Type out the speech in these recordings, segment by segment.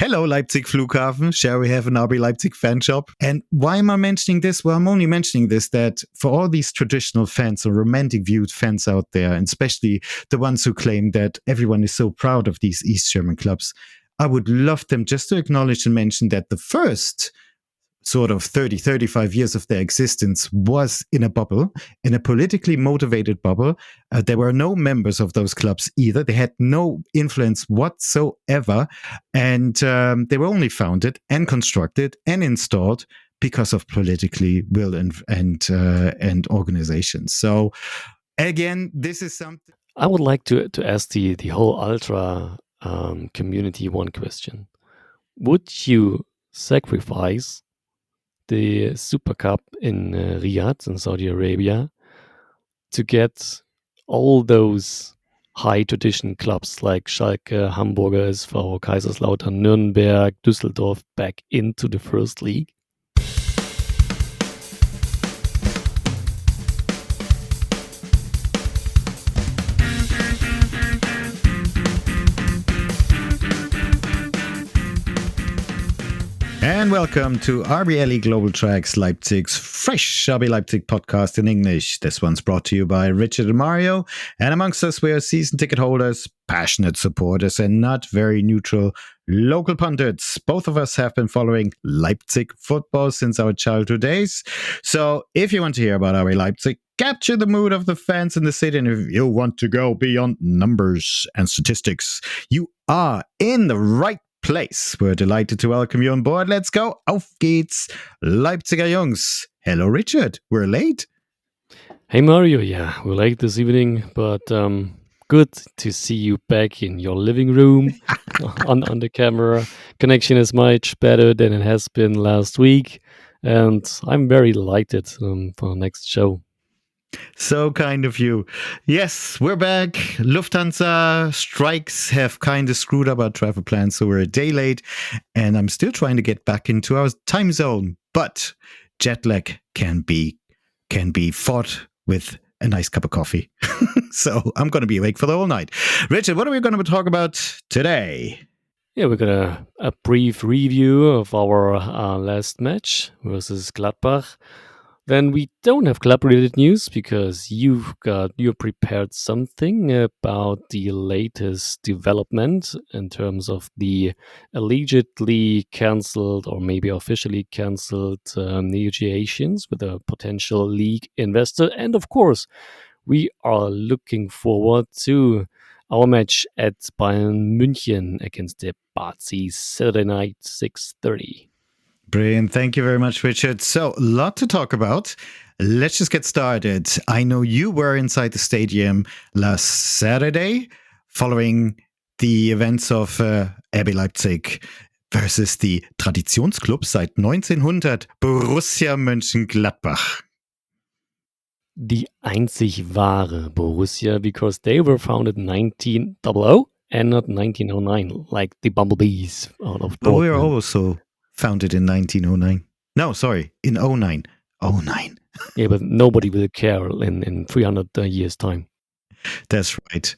Hello, Leipzig Flughafen. Shall we have an RB Leipzig fan shop? And why am I mentioning this? Well, I'm only mentioning this that for all these traditional fans or romantic viewed fans out there, and especially the ones who claim that everyone is so proud of these East German clubs, I would love them just to acknowledge and mention that the first sort of 35 years of their existence was in a bubble, in a politically motivated bubble. There were no members of those clubs either. They had no influence whatsoever. And they were only founded and constructed and installed because of politically will and organizations. So again, this is something. I would like to ask the whole ultra community one question. Would you sacrifice the Super Cup in Riyadh in Saudi Arabia to get all those high tradition clubs like Schalke, Hamburger SV, Kaiserslautern, Nürnberg, Düsseldorf back into the first league? And welcome to RBLE Global Tracks Leipzig's fresh RB Leipzig podcast in English. This one's brought to you by Richard and Mario. And amongst us, we are season ticket holders, passionate supporters, and not very neutral local pundits. Both of us have been following Leipzig football since our childhood days. So if you want to hear about RB Leipzig, capture the mood of the fans in the city, and if you want to go beyond numbers and statistics, you are in the right place. We're delighted to welcome you on board. Let's go. Auf geht's, Leipziger Jungs. Hello, Richard. We're late. Hey, Mario. Yeah, we're late this evening, but good to see you back in your living room on the camera. Connection is much better than it has been last week, and I'm very delighted for the next show. So kind of you. Yes, we're back. Lufthansa strikes have kind of screwed up our travel plans, so we're a day late, and I'm still trying to get back into our time zone. But jet lag can be fought with a nice cup of coffee. So I'm going to be awake for the whole night. Richard, what are we going to talk about today? Yeah, we're going to a brief review of our last match versus Gladbach. Then we don't have club-related news because you prepared something about the latest development in terms of the allegedly cancelled or maybe officially cancelled negotiations with a potential league investor. And of course, we are looking forward to our match at Bayern München against the Bazis Saturday night, 6:30. Brilliant. Thank you very much, Richard. So, a lot to talk about. Let's just get started. I know you were inside the stadium last Saturday following the events of RB Leipzig versus the Traditionsclub seit 1900, Borussia Mönchengladbach. Die einzig wahre Borussia, because they were founded in 1900 and not 1909, like the Bumblebees out of Dortmund. But we are also founded in 1909. No, sorry, in 09. 09. Yeah, but nobody will care in 300 years' time. That's right.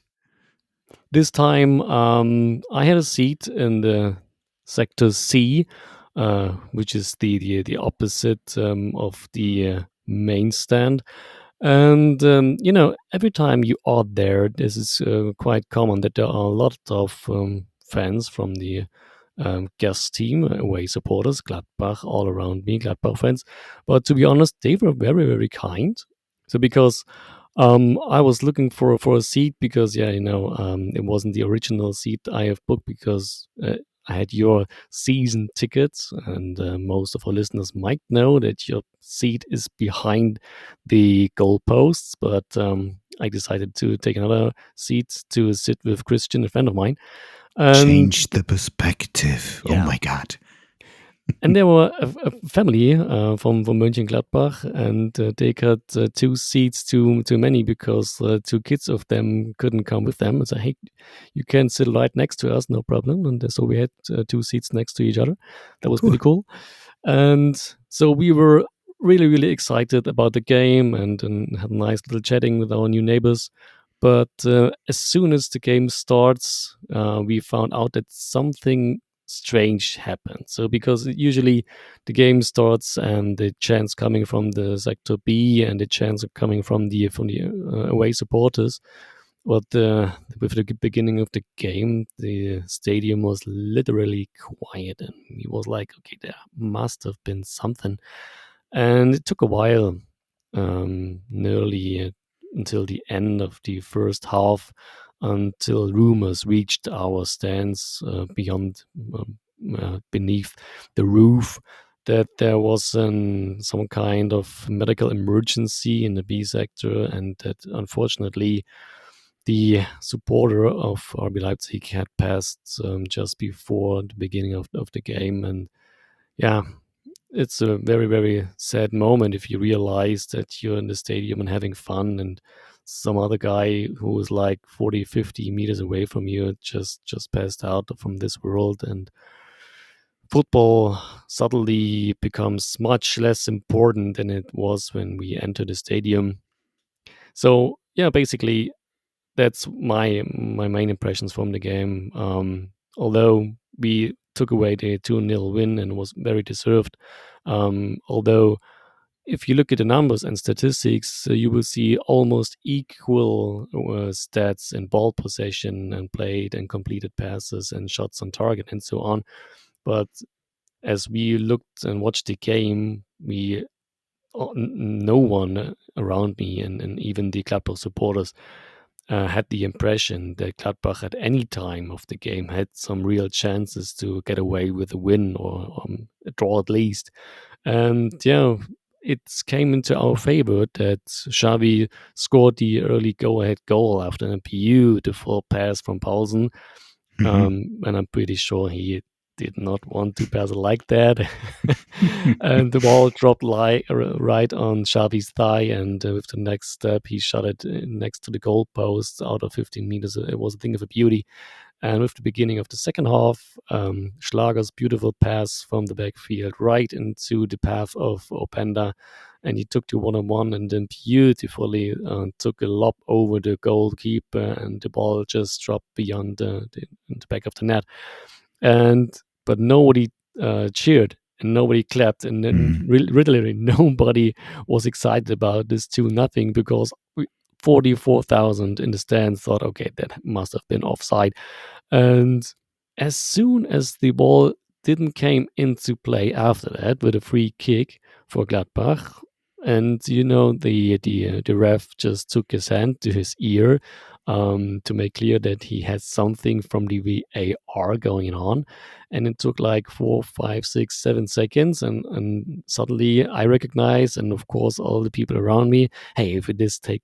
This time, I had a seat in the Sector C, which is the opposite of the main stand. And, every time you are there, this is quite common that there are a lot of fans from the guest team, away supporters, Gladbach, all around me, Gladbach fans. But to be honest, they were very, very kind. So because I was looking for a seat because, it wasn't the original seat I have booked because I had your season tickets, and most of our listeners might know that your seat is behind the goalposts. But I decided to take another seat to sit with Christian, a friend of mine. Change the perspective. Yeah. Oh my God. And there were a family from Mönchengladbach, and they got 2 seats too many because 2 kids of them couldn't come with them. And said, hey, you can sit right next to us, no problem. And so we had 2 seats next to each other. That was pretty cool. And so we were really, really excited about the game and had a nice little chatting with our new neighbors. But as soon as the game starts, we found out that something strange happened. So because usually the game starts and the chants coming from the sector B and the chants are coming from the away supporters. But with the beginning of the game, the stadium was literally quiet, and he was like, "Okay, there must have been something." And it took a while, nearly until the end of the first half, until rumors reached our stands beyond, beneath the roof, that there was some kind of medical emergency in the B sector, and that unfortunately the supporter of RB Leipzig had passed just before the beginning of the game. And yeah, it's a very, very sad moment if you realize that you're in the stadium and having fun, and some other guy who is like 40, 50 meters away from you just passed out from this world. And football suddenly becomes much less important than it was when we entered the stadium. So yeah, basically that's my main impressions from the game. Although we took away the 2-0 win and was very deserved. Although if you look at the numbers and statistics, you will see almost equal stats in ball possession and played and completed passes and shots on target and so on. But as we looked and watched the game, no one around me and even the Gladbach supporters had the impression that Gladbach at any time of the game had some real chances to get away with a win or a draw at least. And yeah, it came into our favor that Xavi scored the early go-ahead goal after a beautiful pass from Paulsen. And I'm pretty sure he did not want to pass it like that. And the ball dropped right on Xavi's thigh, and with the next step, he shot it next to the goal post out of 15 meters. It was a thing of a beauty. And with the beginning of the second half, Schlager's beautiful pass from the backfield right into the path of Openda, and he took the one-on-one and then beautifully took a lob over the goalkeeper, and the ball just dropped beyond the back of the net. But nobody cheered and nobody clapped, and then literally nobody was excited about this 2-0 because 44,000 in the stands thought, okay, that must have been offside. And as soon as the ball didn't came into play after that with a free kick for Gladbach, and the ref just took his hand to his ear to make clear that he had something from the VAR going on, and it took like 4, 5, 6, 7 seconds, and suddenly I recognized, and of course all the people around me, hey, if it does take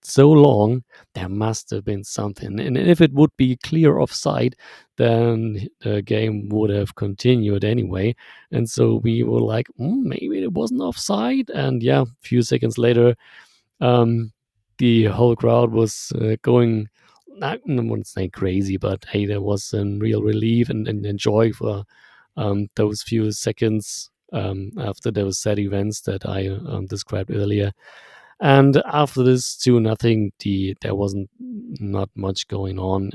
so long, there must have been something. And if it would be clear offside, then the game would have continued anyway. And so we were like, maybe it wasn't offside. And yeah, a few seconds later, the whole crowd was going, I wouldn't say crazy, but hey, there was some real relief and joy for those few seconds after those sad events that I described earlier. And after this 2-0, there wasn't not much going on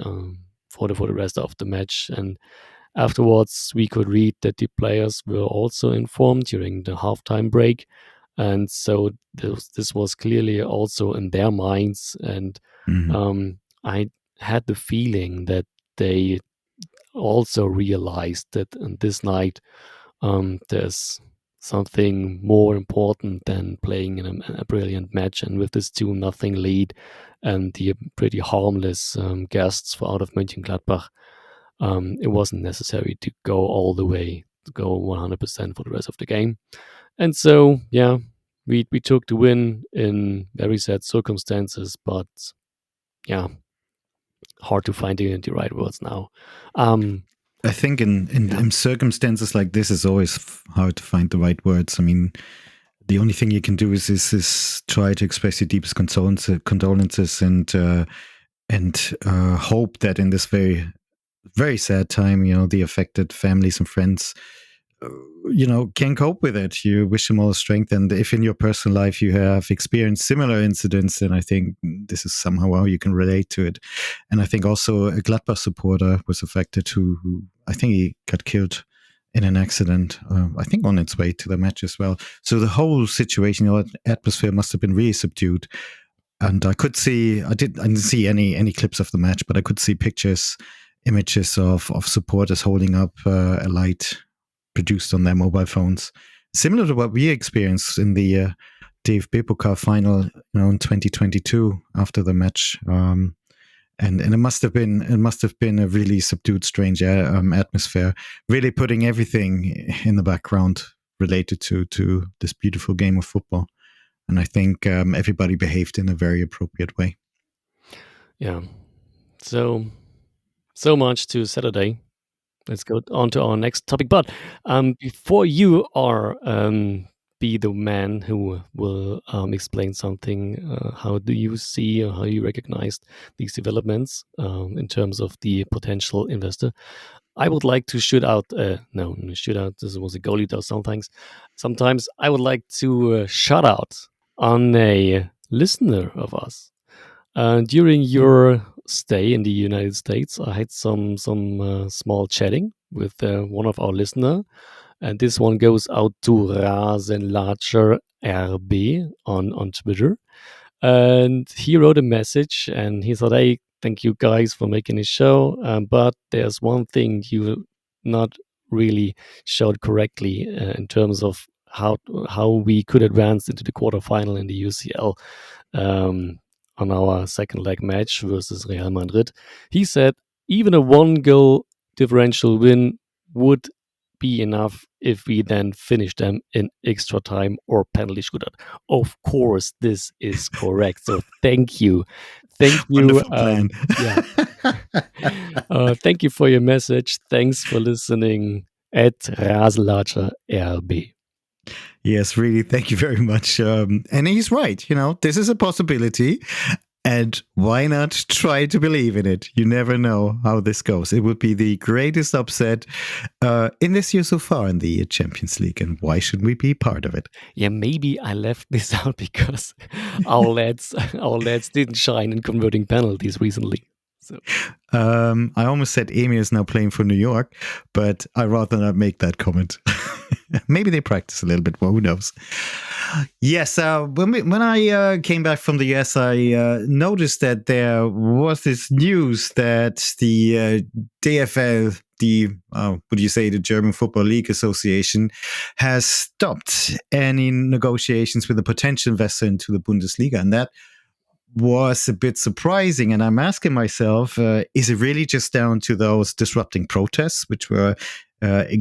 for the rest of the match. And afterwards, we could read that the players were also informed during the halftime break, and so this was clearly also in their minds. And I had the feeling that they also realized that on this night there's something more important than playing in a brilliant match. And with this 2-0 lead and the pretty harmless guests for out of Mönchengladbach, it wasn't necessary to go all the way, to go 100% for the rest of the game. And so, yeah, we took the win in very sad circumstances, but yeah, hard to find the right words now. I think in circumstances like this, it's always hard to find the right words. I mean, the only thing you can do is try to express your deepest condolences and hope that in this very, very sad time, the affected families and friends can cope with it. You wish them all strength. And if in your personal life you have experienced similar incidents, then I think this is somehow how you can relate to it. And I think also a Gladbach supporter was affected who I think he got killed in an accident, I think on its way to the match as well. So the whole situation, atmosphere must have been really subdued. And I didn't see any clips of the match, but I could see images of supporters holding up a light produced on their mobile phones, similar to what we experienced in the DFB Pokal final, in 2022 after the match. And it must have been a really subdued, strange atmosphere, really putting everything in the background related to this beautiful game of football. And I think everybody behaved in a very appropriate way. Yeah. So much to Saturday. Let's go on to our next topic. But before you are be the man who will explain something, how do you see or how you recognize these developments in terms of the potential investor? I would like to shoot out. This was a goalie does sometimes. Sometimes I would like to shout out on a listener of us. During your stay in the United States, I had some small chatting with one of our listener, and this one goes out to RasenBallsport RB on Twitter. And he wrote a message, and he said, "Hey, thank you guys for making this show, but there's one thing you not really showed correctly in terms of how we could advance into the quarterfinal in the UCL." On our second leg match versus Real Madrid. He said even a 1-goal differential win would be enough if we then finish them in extra time or penalty shootout. Of course, this is correct. So thank you. Wonderful plan. Thank you for your message. Thanks for listening at RasenBallsport RB. Yes, really, thank you very much. And he's right. This is a possibility. And why not try to believe in it? You never know how this goes. It would be the greatest upset in this year so far in the Champions League. And why should we be part of it? Yeah, maybe I left this out because our lads didn't shine in converting penalties recently. So. I almost said Emi is now playing for New York, but I'd rather not make that comment. Maybe they practice a little bit more. Who knows? Yes, when I came back from the US, I noticed that there was this news that the DFL, the German Football League Association, has stopped any negotiations with a potential investor into the Bundesliga, and that was a bit surprising. And I'm asking myself, is it really just down to those disrupting protests, which were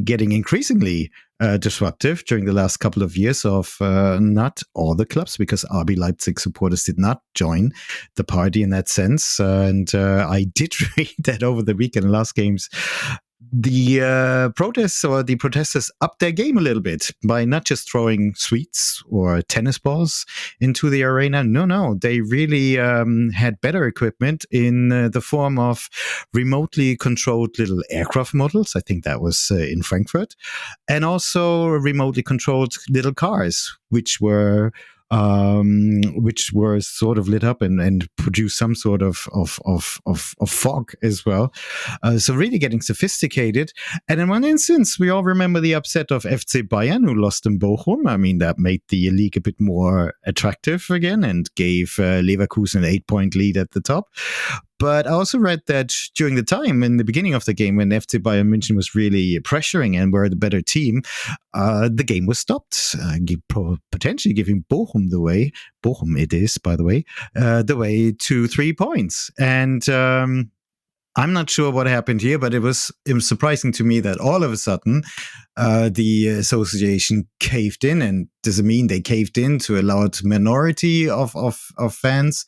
getting increasingly disruptive during the last couple of years of not all the clubs, because RB Leipzig supporters did not join the party in that sense. And I did read that over the weekend, last games, the protests or the protesters upped their game a little bit by not just throwing sweets or tennis balls into the arena. No, they really had better equipment in the form of remotely controlled little aircraft models. I think that was in Frankfurt, and also remotely controlled little cars, which were sort of lit up and produced some sort of fog as well. So really getting sophisticated. And in one instance, we all remember the upset of FC Bayern, who lost in Bochum. I mean, that made the league a bit more attractive again and gave Leverkusen an 8-point lead at the top. But I also read that during the time in the beginning of the game when FC Bayern München was really pressuring and were the better team, the game was stopped, potentially giving Bochum it is, by the way, the way to 3 points. And I'm not sure what happened here, but it was surprising to me that all of a sudden the association caved in. And does it mean they caved in to a large minority of fans?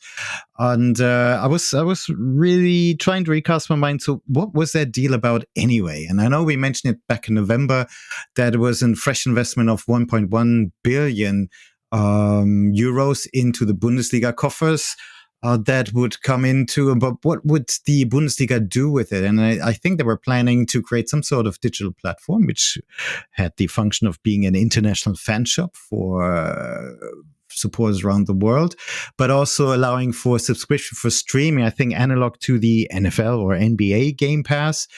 And I was really trying to recast my mind. So what was that deal about anyway? And I know we mentioned it back in November that it was a fresh investment of 1.1 billion euros into the Bundesliga coffers. that would come into, but what would the Bundesliga do with it? And I think they were planning to create some sort of digital platform which had the function of being an international fan shop for supporters around the world, but also allowing for subscription for streaming, I think analog to the NFL or NBA Game Pass.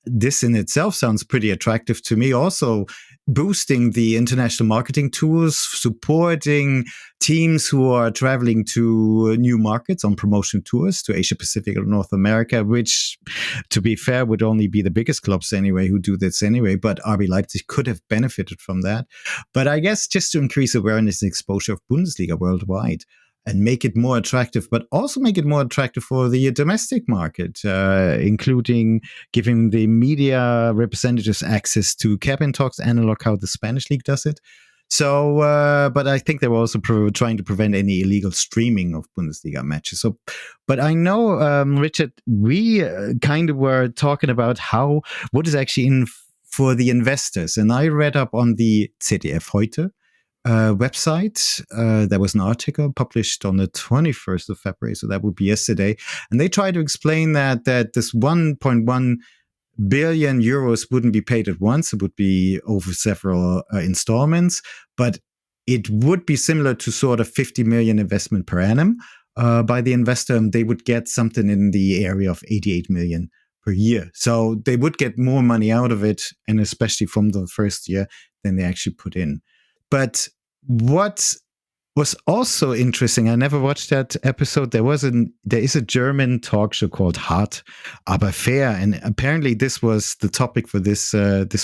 This in itself sounds pretty attractive to me. Also, boosting the international marketing tools, supporting teams who are traveling to new markets on promotion tours to Asia Pacific or North America, which, to be fair, would only be the biggest clubs anyway who do this anyway. But RB Leipzig could have benefited from that. But I guess just to increase awareness and exposure of Bundesliga worldwide, and make it more attractive, but also make it more attractive for the domestic market, including giving the media representatives access to cabin talks, analog how the Spanish league does it. So, but I think they were also trying to prevent any illegal streaming of Bundesliga matches. So, but I know, Richard, we kind of were talking about what is actually in for the investors. And I read up on the ZDF Heute website. There was an article published on the 21st of February, so that would be yesterday. And they try to explain that this 1.1 billion euros wouldn't be paid at once. It would be over several installments, but it would be similar to sort of 50 million investment per annum by the investor. And they would get something in the area of 88 million per year. So they would get more money out of it, and especially from the first year, than they actually put in. But what was also interesting, I never watched that episode. There is a German talk show called Hart aber fair, and apparently this was the topic for this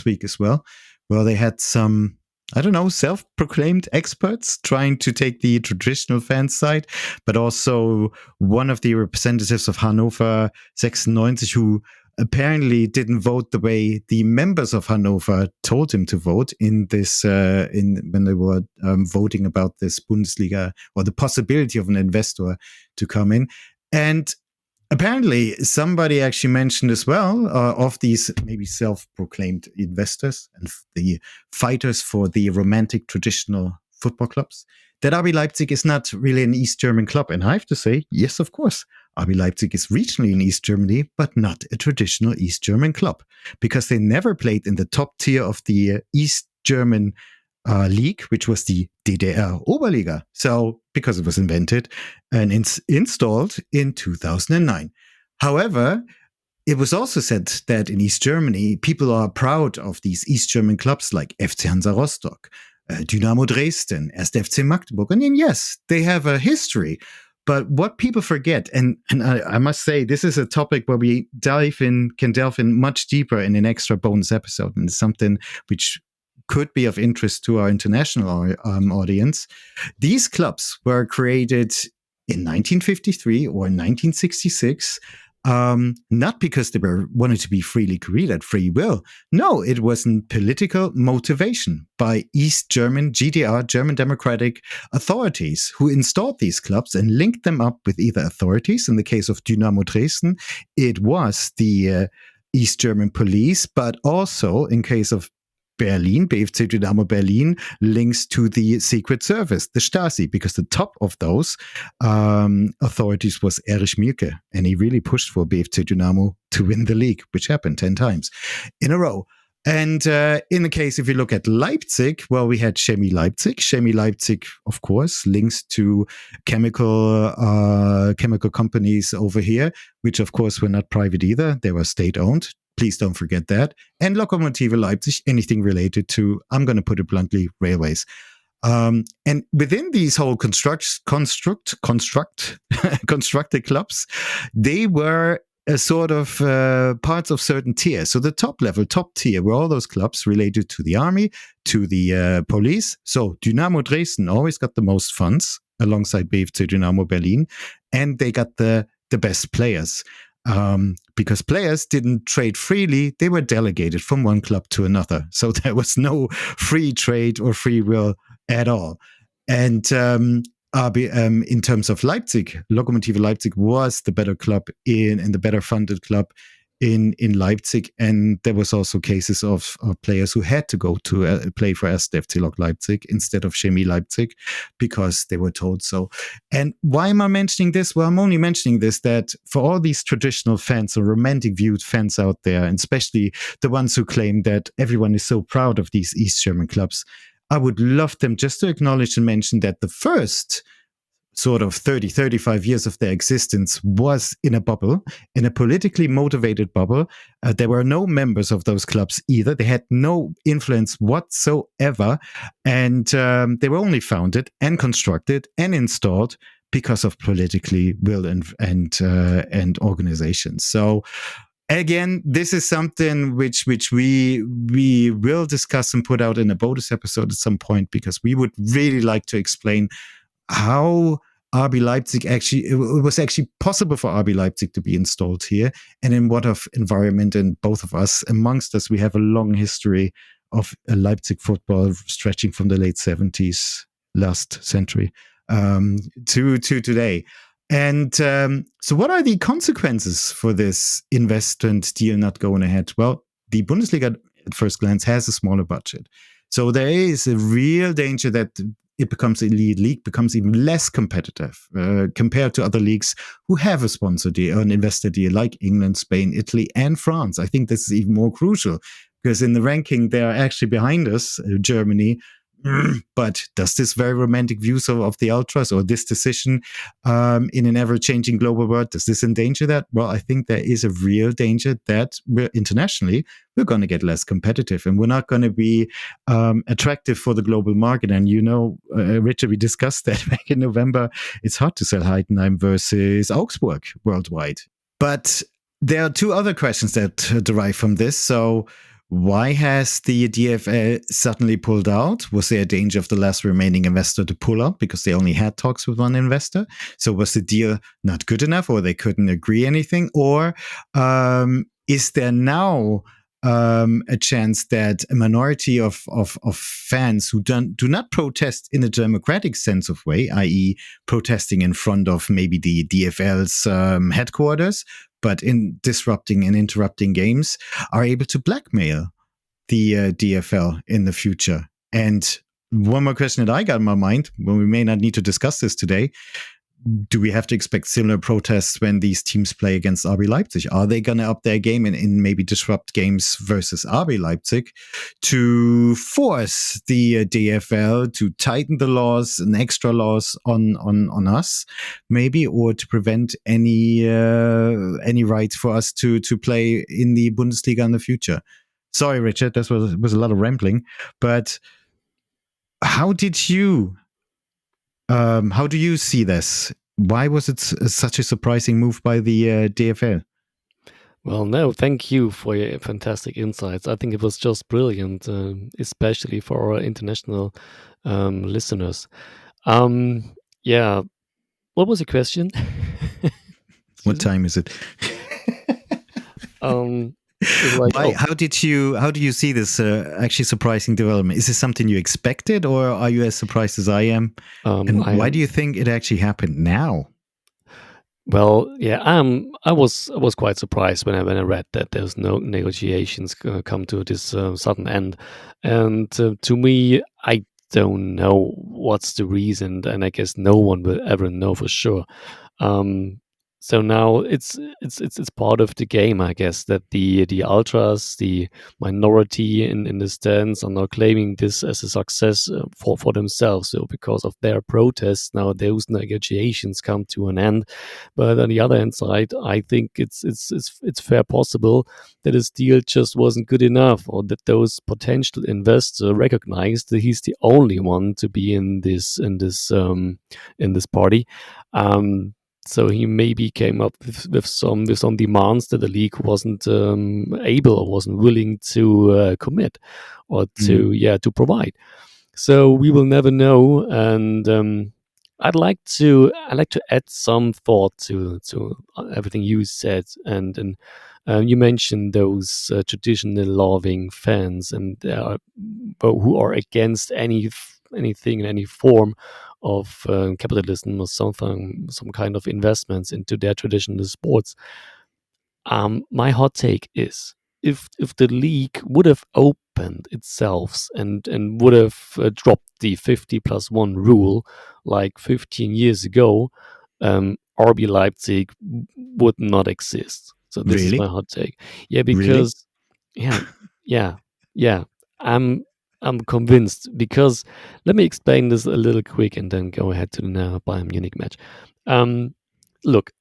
week as well. Well, they had some, I don't know, self-proclaimed experts trying to take the traditional fan side, but also one of the representatives of Hannover 96 who apparently didn't vote the way the members of Hannover told him to vote in this when they were voting about this Bundesliga or the possibility of an investor to come in. And apparently somebody actually mentioned as well of these maybe self-proclaimed investors and the fighters for the romantic traditional football clubs, that RB Leipzig is not really an East German club. And I have to say, yes, of course, RB Leipzig is regionally in East Germany, but not a traditional East German club, because they never played in the top tier of the East German league, which was the DDR Oberliga. So, because it was invented and installed in 2009. However, it was also said that in East Germany, people are proud of these East German clubs like FC Hansa Rostock, Dynamo Dresden, 1. FC Magdeburg. And yes, they have a history. But what people forget, and I must say, this is a topic where we can delve in much deeper in an extra bonus episode, and it's something which could be of interest to our international audience. These clubs were created in 1953 or 1966, not because they wanted to be freely created at free will. No, it was political motivation by East German, GDR, German democratic authorities who installed these clubs and linked them up with either authorities. In the case of Dynamo Dresden, it was the East German police, but also in case of Berlin, BFC Dynamo Berlin, links to the Secret Service, the Stasi, because the top of those authorities was Erich Mielke, and he really pushed for BFC Dynamo to win the league, which happened 10 times in a row. And in the case, if you look at Leipzig, well, we had Chemie Leipzig. Chemie Leipzig, of course, links to chemical companies over here, which, of course, were not private either. They were state-owned. Please don't forget that. And Lokomotive Leipzig, anything related to, I'm going to put it bluntly, railways. And within these whole constructed clubs, they were a sort of parts of certain tiers. So the top tier, were all those clubs related to the army, to the police. So Dynamo Dresden always got the most funds alongside BFC Dynamo Berlin, and they got the best players. Because players didn't trade freely, they were delegated from one club to another. So there was no free trade or free will at all. And in terms of Leipzig, Lokomotive Leipzig was the better club and the better funded club in Leipzig, and there was also cases of players who had to go to play for 1. FC Leipzig instead of Chemie Leipzig because they were told so. And why am I mentioning this? Well, I'm only mentioning this that for all these traditional fans or romantic viewed fans out there, and especially the ones who claim that everyone is so proud of these East German clubs, I would love them just to acknowledge and mention that the first sort of 30, 35 years of their existence was in a bubble, in a politically motivated bubble. There were no members of those clubs either. They had no influence whatsoever. And they were only founded and constructed and installed because of politically will and organizations. So again, this is something which we will discuss and put out in a bonus episode at some point, because we would really like to explain how RB Leipzig it was actually possible for RB Leipzig to be installed here, and in what of environment. And both of us, amongst us, we have a long history of Leipzig football stretching from the late 70s, last century, to today. And so what are the consequences for this investment deal not going ahead? Well, the Bundesliga at first glance has a smaller budget. So there is a real danger that it becomes a league, becomes even less competitive compared to other leagues who have a sponsor deal, an investor deal, like England, Spain, Italy, and France. I think this is even more crucial because in the ranking, they are actually behind us, Germany. But does this very romantic view of the ultras, or this decision in an ever-changing global world, does this endanger that? Well, I think there is a real danger that internationally we're going to get less competitive, and we're not going to be attractive for the global market. And Richard, we discussed that back in November. It's hard to sell Heidenheim versus Augsburg worldwide. But there are two other questions that derive from this. So why has the DFL suddenly pulled out? Was there a danger of the last remaining investor to pull out because they only had talks with one investor? So was the deal not good enough, or they couldn't agree anything? Or is there now a chance that a minority of fans who do not protest in a democratic sense of way, i.e. protesting in front of maybe the DFL's headquarters, but in disrupting and interrupting games, are able to blackmail the DFL in the future? And one more question that I got in my mind, when we may not need to discuss this today, do we have to expect similar protests when these teams play against RB Leipzig? Are they going to up their game and maybe disrupt games versus RB Leipzig to force the DFL to tighten the laws and extra laws on us, maybe, or to prevent any rights for us to play in the Bundesliga in the future? Sorry, Richard, this was a lot of rambling, but how do you see this? Why was it such a surprising move by the DFL? Well, no, thank you for your fantastic insights. I think it was just brilliant, especially for our international listeners. Yeah, what was the question? What time is it? How do you see this actually surprising development? Is this something you expected, or are you as surprised as I am? And why do you think it actually happened now? Well, yeah, I was quite surprised when I read that there's no negotiations come to this sudden end, and to me, I don't know what's the reason, and I guess no one will ever know for sure. So now it's part of the game, I guess, that the ultras, the minority in the stands, are now claiming this as a success for themselves. So because of their protests, now those negotiations come to an end. But on the other hand side, I think it's fair possible that this deal just wasn't good enough, or that those potential investors recognized that he's the only one to be in this party. So he maybe came up with some demands that the league wasn't able or wasn't willing to commit or to provide. So we will never know. And I'd like to add some thought to everything you said, and you mentioned those traditional loving fans and who are against anything in any form of capitalism or some kind of investments into their traditional sports. My hot take is if the league would have opened itself and would have dropped the 50+1 rule like 15 years ago, RB Leipzig would not exist. So this is Really? my hot take. Yeah, Really? because yeah, I'm convinced, because let me explain this a little quick and then go ahead to the Bayern Munich match. Look,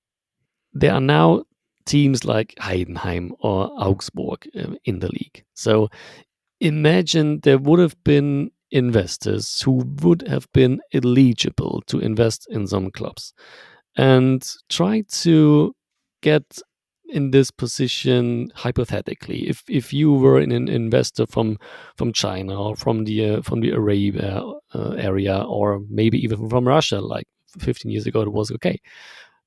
there are now teams like Heidenheim or Augsburg in the league. So imagine there would have been investors who would have been eligible to invest in some clubs and try to get in this position hypothetically. If you were an investor from China or from the Arabia area, or maybe even from Russia, like 15 years ago, it was okay.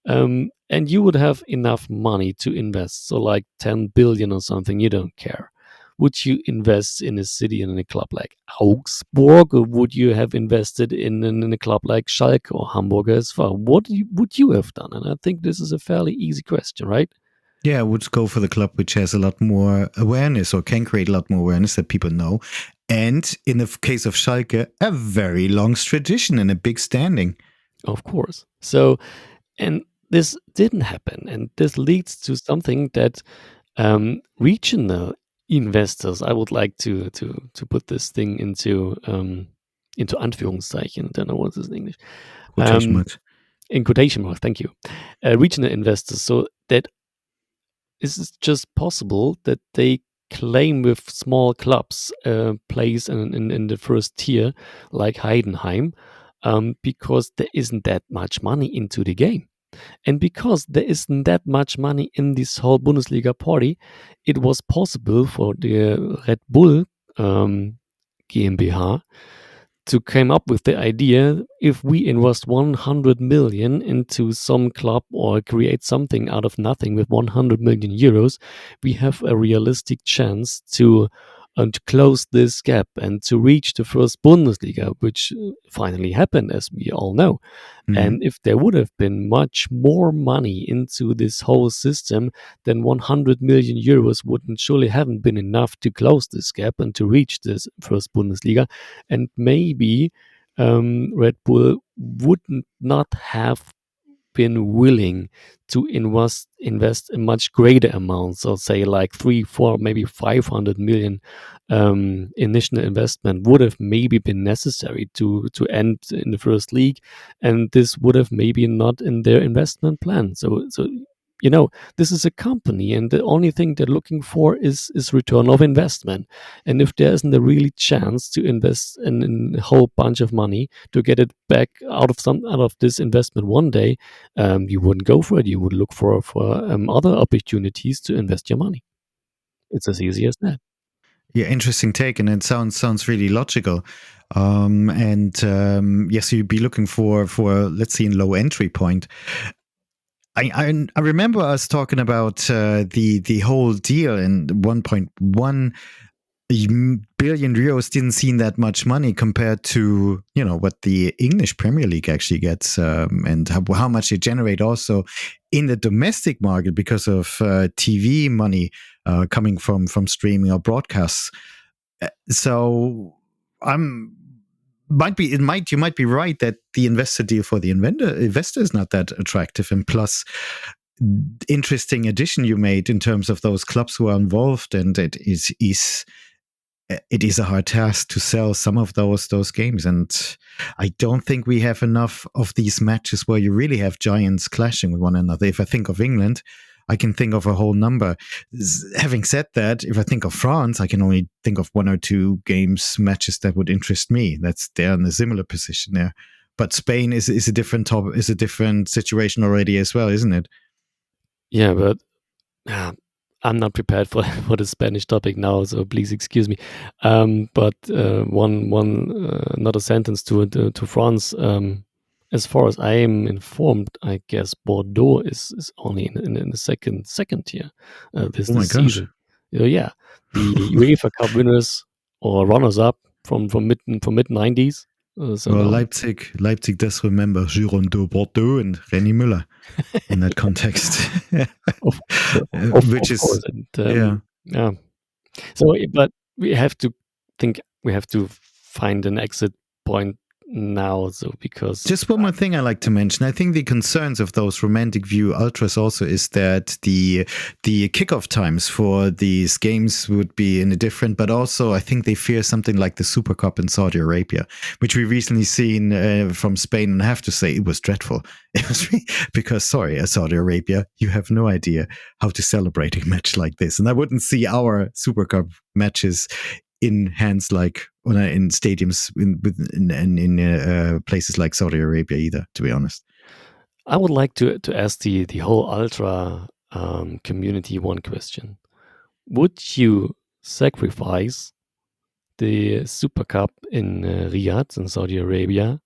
And you would have enough money to invest, so like 10 billion or something, you don't care. Would you invest in a city and in a club like Augsburg, or would you have invested in a club like Schalke or Hamburg as well? What would you have done? And I think this is a fairly easy question, right? Yeah, I would go for the club which has a lot more awareness, or can create a lot more awareness that people know. And in the case of Schalke, a very long tradition and a big standing. Of course. So, and this didn't happen. And this leads to something that regional investors, I would like to put this thing into Anführungszeichen, I don't know what is in English. Quotation marks. In quotation marks, thank you. Regional investors, so that is it just possible that they claim with small clubs place in the first tier, like Heidenheim, because there isn't that much money into the game. And because there isn't that much money in this whole Bundesliga party, it was possible for the Red Bull GmbH to come up with the idea, if we invest 100 million into some club or create something out of nothing with 100 million euros, we have a realistic chance to close this gap and to reach the first Bundesliga, which finally happened, as we all know. And if there would have been much more money into this whole system, then 100 million euros wouldn't surely haven't been enough to close this gap and to reach this first Bundesliga. And maybe Red Bull wouldn't not have been willing to invest a much greater amount, so say like 3, 4, maybe 500 million initial investment would have maybe been necessary to end in the first league, and this would have maybe not in their investment plan. So this is a company, and the only thing they're looking for is return of investment. And if there isn't a really chance to invest in a whole bunch of money to get it back out of this investment one day, you wouldn't go for it. You would look for other opportunities to invest your money. It's as easy as that. Yeah, interesting take, and it sounds really logical. Yes, you'd be looking for let's see, a low entry point. I remember us talking about the whole deal, and 1.1 billion euros didn't seem that much money compared to what the English Premier League actually gets, and how much they generate also in the domestic market because of TV money coming from streaming or broadcasts. So you might be right that the investor deal for the investor is not that attractive, and plus interesting addition you made in terms of those clubs who are involved, and it is a hard task to sell some of those games, and I don't think we have enough of these matches where you really have giants clashing with one another. If I think of England, I can think of a whole number. Having said that, if I think of France, I can only think of 1 or 2 matches that would interest me. They're in a similar position there. But Spain is a different situation already as well, isn't it? Yeah, but I'm not prepared for the Spanish topic now, so please excuse me. But another sentence to France. As far as I am informed, I guess Bordeaux is only in the second tier this season. Yeah, the UEFA Cup winners or runners up from mid 90s. So Well, no. Leipzig does remember Girondeau Bordeaux and René Müller in that context, Of which is course, and yeah. So, but we have to find an exit point now. So because Just one more thing I like to mention. I think the concerns of those romantic view ultras also is that the kickoff times for these games would be in a different, but also I think they fear something like the Super Cup in Saudi Arabia, which we recently seen from Spain, and I have to say it was dreadful. It was because Saudi Arabia, you have no idea how to celebrate a match like this, and I wouldn't see our Super Cup matches in hands like in stadiums in places like Saudi Arabia either, to be honest. I would like to ask the whole ultra community one question: would you sacrifice the Super Cup in Riyadh in Saudi Arabia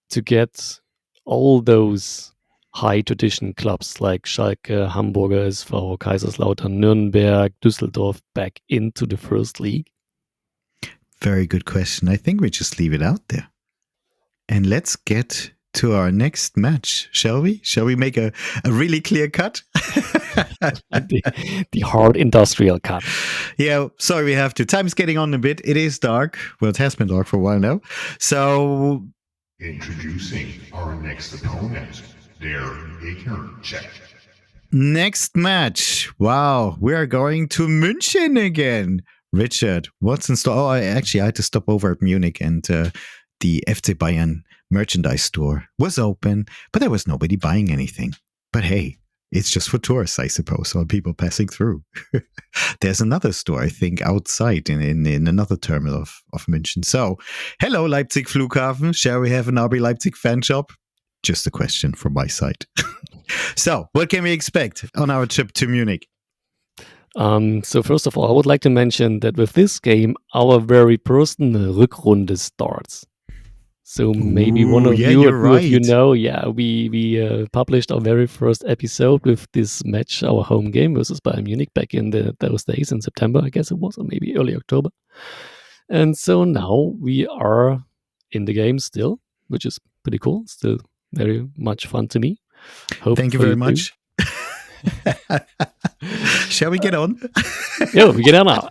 to get all those high tradition clubs like Schalke, Hamburger SV, Kaiserslautern, Nürnberg, Düsseldorf back into the first league? Very good question. I think we just leave it out there. And let's get to our next match, shall we? Shall we make a really clear cut? the hard industrial cut. Yeah, sorry, we have to. Time's getting on a bit. It is dark. Well, it has been dark for a while now. So, introducing our next opponent, their ignorant check. Next match. Wow, we are going to München again. Richard, what's in store? Oh, I had to stop over at Munich, and the FC Bayern merchandise store was open, but there was nobody buying anything. But hey, it's just for tourists, I suppose, or people passing through. There's another store, I think, outside in another terminal of München. So, hello, Leipzig Flughafen. Shall we have an RB Leipzig fan shop? Just a question from my side. So, what can we expect on our trip to Munich? So first of all, I would like to mention that with this game, our very personal Rückrunde starts. So maybe one of you know, we published our very first episode with this match, our home game versus Bayern Munich back in those days in September, I guess it was, or maybe early October. And so now we are in the game still, which is pretty cool. Still very much fun to me. Thank you very much. Shall we get on? Yeah, we get on now.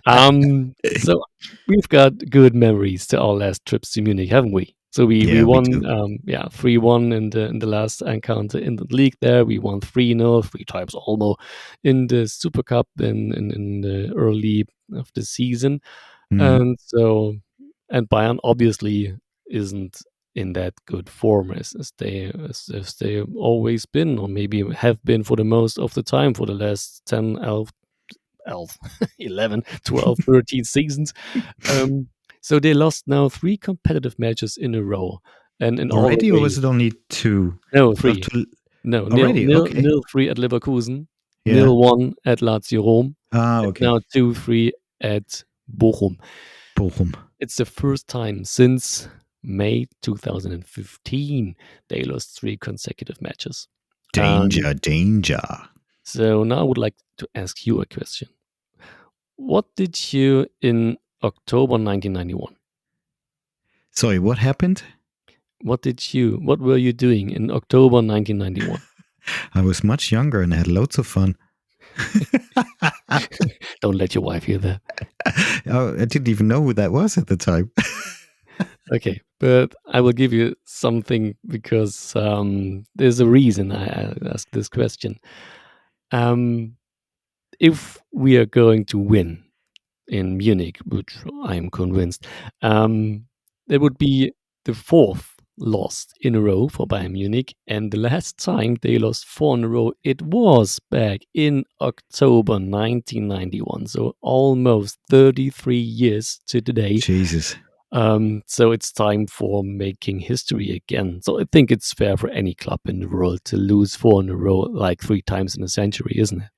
So we've got good memories to our last trips to Munich, haven't we? So we won, 3-1 in the last encounter in the league there. We won 3-0, 3 times almost in the Super Cup in the early of the season. Mm. And Bayern obviously isn't in that good form as they always been, or maybe have been for the most of the time for the last 10, 11, 12, 13 seasons. So they lost now 3 competitive matches in a row. And already, or was it only 2? No, 3. No, already. Okay. 0-3 at Leverkusen, 0-1 at Lazio Rome, okay. now 2-3 at Bochum. It's the first time since May 2015 they lost 3 consecutive matches. Danger. So now I would like to ask you a question. What did you in October 1991? Sorry, what happened? What were you doing in October 1991? I was much younger and I had loads of fun. Don't let your wife hear that. Oh, I didn't even know who that was at the time. Okay, but I will give you something because there's a reason I ask this question. If we are going to win in Munich, which I'm convinced, it would be the 4th loss in a row for Bayern Munich, and the last time they lost 4 in a row, it was back in October 1991, so almost 33 years to today. Jesus. So it's time for making history again. So I think it's fair for any club in the world to lose 4 in a row like 3 times in a century, isn't it?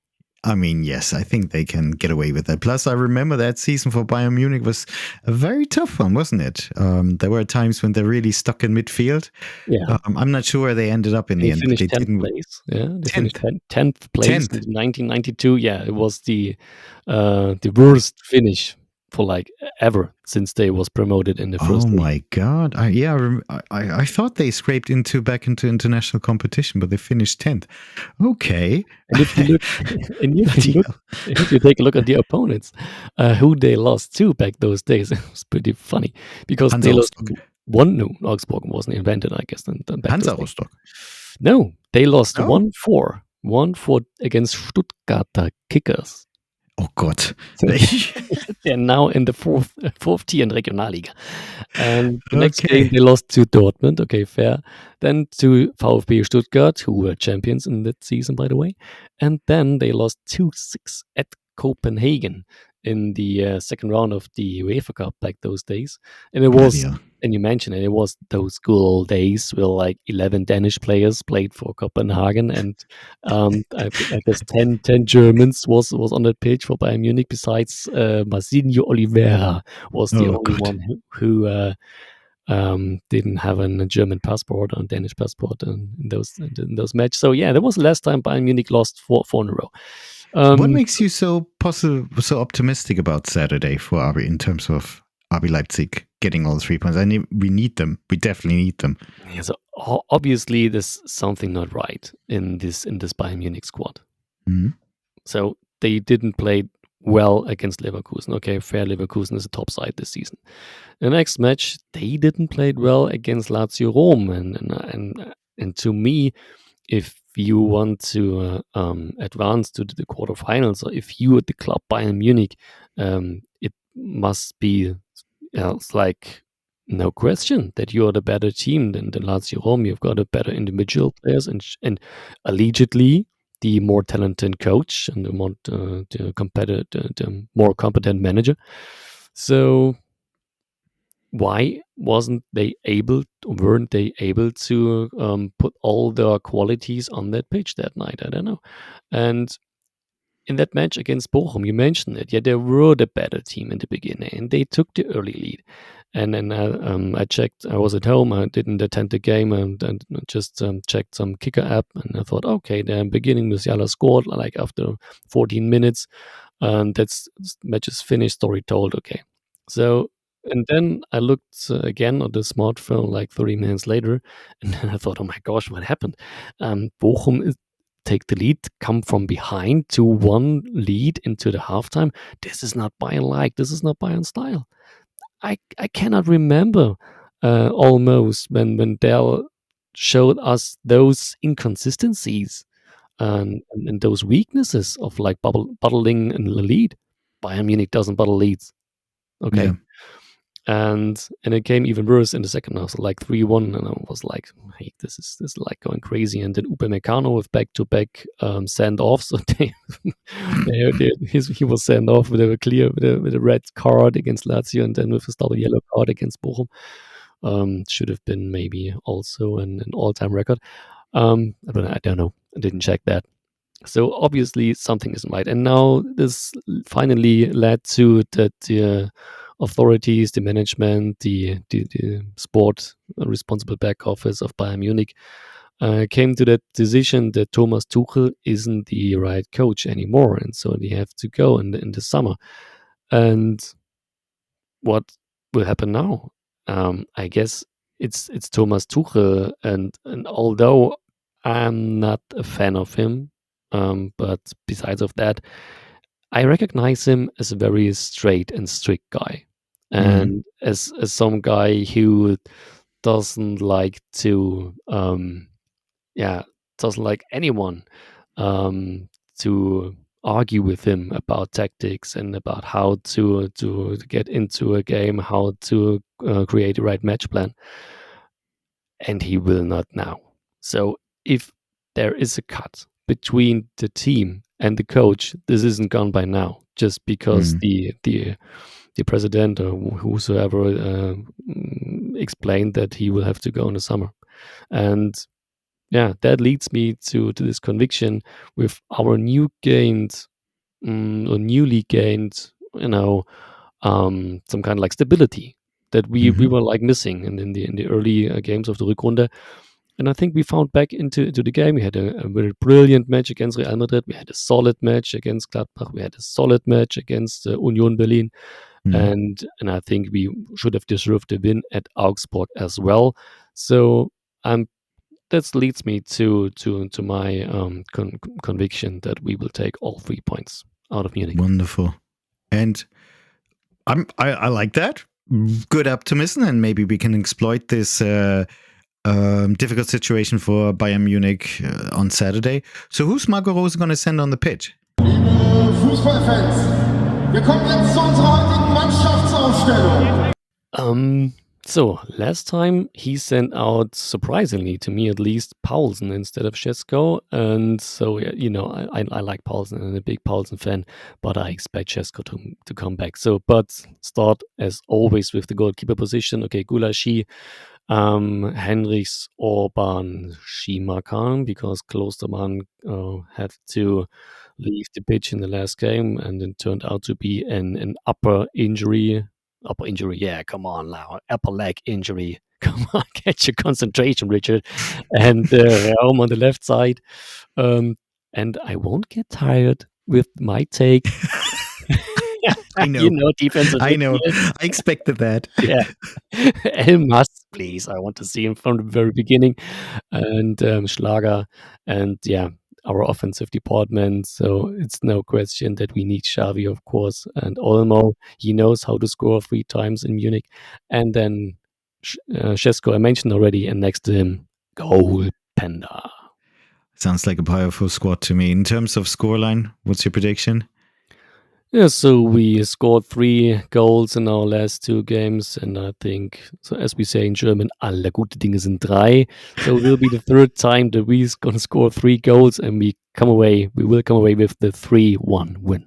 I mean, yes, I think they can get away with that. Plus, I remember that season for Bayern Munich was a very tough one, wasn't it? There were times when they really stuck in midfield. Yeah. I'm not sure where they ended up in the end. Finished 10th place. Yeah, they finished 10th place in 1992. Yeah, it was the worst finish for like ever since they was promoted in the first league. My God! I thought they scraped back into international competition, but they finished 10th. Okay. And if you look, if you take a look at the opponents, who they lost to back those days, it was pretty funny because Hansa they lost Rostock. one. No, Augsburg wasn't invented, I guess. Back Hansa those days. Rostock. No, they lost Oh. 1-4. 1-4 against Stuttgarter Kickers. Oh God. They're now in the fourth tier in Regionalliga. And the next Okay. game they lost to Dortmund. Okay, fair. Then to VfB Stuttgart, who were champions in that season, by the way. And then they lost 2-6 at Copenhagen in the second round of the UEFA Cup back those days. And it was, and you mentioned it, it was those good old days where like 11 Danish players played for Copenhagen, and I guess 10 Germans was on that pitch for Bayern Munich, besides Marcinho Oliveira was the only one who didn't have a German passport or a Danish passport in those matches. So yeah, that was the last time Bayern Munich lost four in a row. What makes you so optimistic about Saturday for RB in terms of RB Leipzig getting all 3 points? We need them. We definitely need them. Yeah, so obviously there's something not right in this Bayern Munich squad. Mm-hmm. So they didn't play well against Leverkusen. Okay, fair, Leverkusen is a top side this season. The next match, they didn't play well against Lazio Rome, and to me, if you want to advance to the quarterfinals, or if you at the club Bayern Munich, it must be it's like no question that you're the better team than Lazio Rome. You've got a better individual players and allegedly the more talented coach and the more competent manager. So why weren't they able to put all their qualities on that pitch that night? I don't know. And in that match against Bochum, you mentioned it. Yeah, they were the better team in the beginning, and they took the early lead. And then I checked. I was at home. I didn't attend the game, and just checked some kicker app. And I thought, okay, the beginning Musiala scored like after 14 minutes, and that's match is finished. Story told. Okay, so. And then I looked again on the smartphone like 30 minutes later, and then I thought, oh my gosh, what happened? Bochum take the lead, come from behind to one lead into the halftime. This is not Bayern-like. This is not Bayern style. I cannot remember almost when Dell showed us those inconsistencies and those weaknesses of like bottling in the lead. Bayern Munich doesn't bottle leads. Okay. Yeah. And it came even worse in the second half, so like 3-1, and I was like, hey, this is like going crazy. And then Upamecano with back-to-back send-offs, so he was sent off with a red card against Lazio, and then with a double yellow card against Bochum. Should have been maybe also an all-time record. But I don't know. I didn't check that. So obviously something isn't right. And now this finally led to that the authorities, the management, the sport responsible back office of Bayern Munich came to that decision that Thomas Tuchel isn't the right coach anymore, and so they have to go in the summer. And what will happen now? I guess it's Thomas Tuchel, and although I'm not a fan of him, but besides of that, I recognize him as a very straight and strict guy, and as some guy who doesn't like to, doesn't like anyone to argue with him about tactics and about how to get into a game, how to create the right match plan, and he will not now. So if there is a cut between the team and the coach, this isn't gone by now, just because the president or whosoever explained that he will have to go in the summer. And yeah, that leads me to this conviction with our newly gained, some kind of like stability that we were like missing in the early games of the Rückrunde. And I think we found back into the game. We had a very brilliant match against Real Madrid. We had a solid match against Gladbach. We had a solid match against Union Berlin. And I think we should have deserved the win at Augsburg as well. So that leads me to my conviction that we will take all 3 points out of Munich. Wonderful. And I like that. Good optimism, and maybe we can exploit this difficult situation for Bayern Munich on Saturday. So who's Marco Rose going to send on the pitch? Liebe Fußballfans, wir kommen jetzt zu unserer heutigen Mannschaftsaufstellung. So last time he sent out, surprisingly to me at least, Paulsen instead of Šeško, and so I like Paulsen and I'm a big Paulsen fan, but I expect Šeško to come back. So, but start as always with the goalkeeper position. Okay, Gulaschi, Henrichs, Orban, Schimakan, because Klostermann had to leave the pitch in the last game, and it turned out to be an upper injury, yeah, come on now, upper leg injury. Come on, get your concentration, Richard. And Raum on the left side. And I won't get tired with my take. I know. Defensive. I know. I expected that. Yeah. Elmas, please. I want to see him from the very beginning. And Schlager. And yeah, our offensive department. So it's no question that we need Xavi, of course. And Olmo, he knows how to score 3 times in Munich. And then Šeško, I mentioned already. And next to him, Goal Panda. Sounds like a powerful squad to me. In terms of scoreline, what's your prediction? Yeah, so we scored 3 goals in our last 2 games, and I think, so as we say in German, alle gute Dinge sind 3. So it will be the 3rd time that we're going to score 3 goals, and we will come away with the 3-1 win.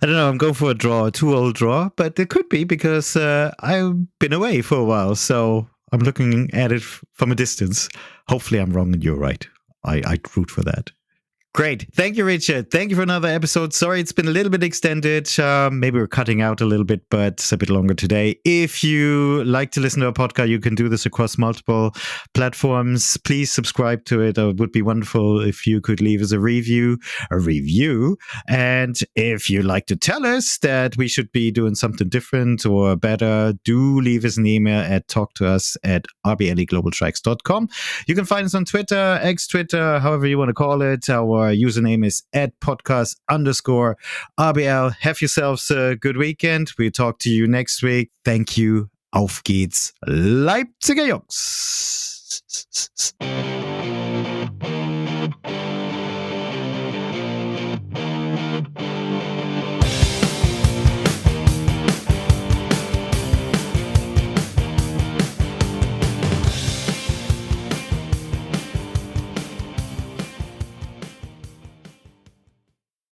I don't know, I'm going for a 2-2 draw, but it could be because I've been away for a while, so I'm looking at it from a distance. Hopefully I'm wrong and you're right. I'd root for that. Great. Thank you, Richard. Thank you for another episode. Sorry, it's been a little bit extended. Maybe we're cutting out a little bit, but it's a bit longer today. If you like to listen to our podcast, you can do this across multiple platforms. Please subscribe to it. It would be wonderful if you could leave us a review. And if you'd like to tell us that we should be doing something different or better, do leave us an email at talktous@rbleglobaltracks.com. You can find us on Twitter, X-Twitter, however you want to call it. Our username is @podcast_RBL. Have yourselves a good weekend. We'll talk to you next week. Thank you. Auf geht's, Leipziger Jungs.